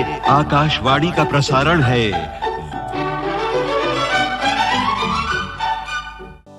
आकाशवाणी का प्रसारण है।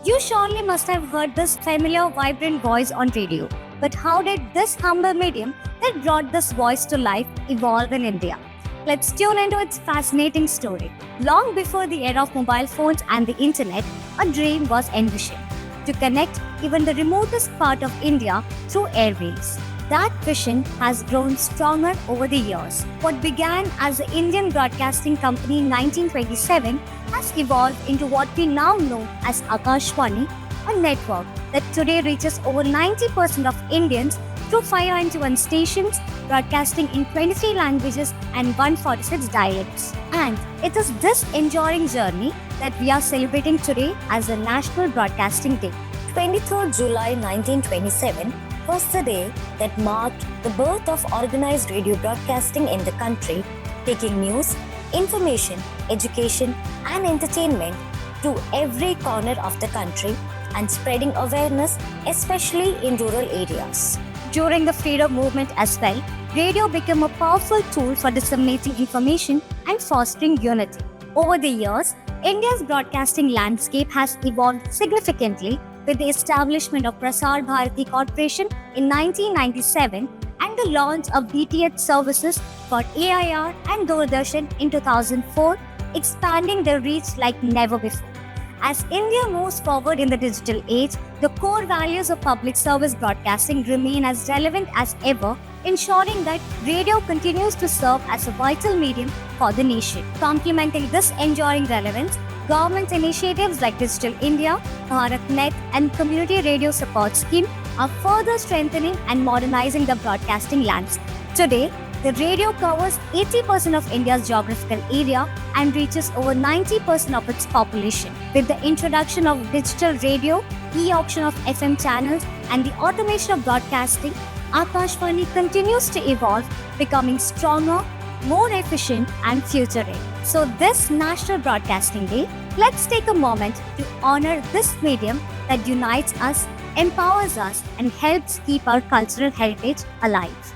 You surely must have heard this familiar, vibrant voice on radio. But how did this humble medium that brought this voice to life evolve in India? Let's tune into its fascinating story. Long before the era of mobile phones and the internet, a dream was envisioned to connect even the remotest part of India through airwaves. That vision has grown stronger over the years. What began as the Indian Broadcasting Company in 1927 has evolved into what we now know as Akashvani, a network that today reaches over 90% of Indians through 591 stations, broadcasting in 23 languages and 146 dialects. And it is this enduring journey that we are celebrating today as the National Broadcasting Day. 23rd July 1927 was the day that marked the birth of organized radio broadcasting in the country, taking news, information, education, and entertainment to every corner of the country and spreading awareness, especially in rural areas. During the freedom movement as well, radio became a powerful tool for disseminating information and fostering unity. Over the years, India's broadcasting landscape has evolved significantly with the establishment of Prasar Bharati Corporation in 1997 and the launch of DTH services for AIR and Doordarshan in 2004, expanding their reach like never before. As India moves forward in the digital age, the core values of public service broadcasting remain as relevant as ever, ensuring that radio continues to serve as a vital medium for the nation. Complementing this enduring relevance, government initiatives like Digital India, BharatNet, and Community Radio Support Scheme are further strengthening and modernizing the broadcasting landscape. Today, the radio covers 80% of India's geographical area and reaches over 90% of its population. With the introduction of digital radio, e-auction of FM channels, and the automation of broadcasting, Akashvani continues to evolve, becoming stronger, more efficient, and future-ready. So this National Broadcasting Day, let's take a moment to honor this medium that unites us, empowers us, and helps keep our cultural heritage alive.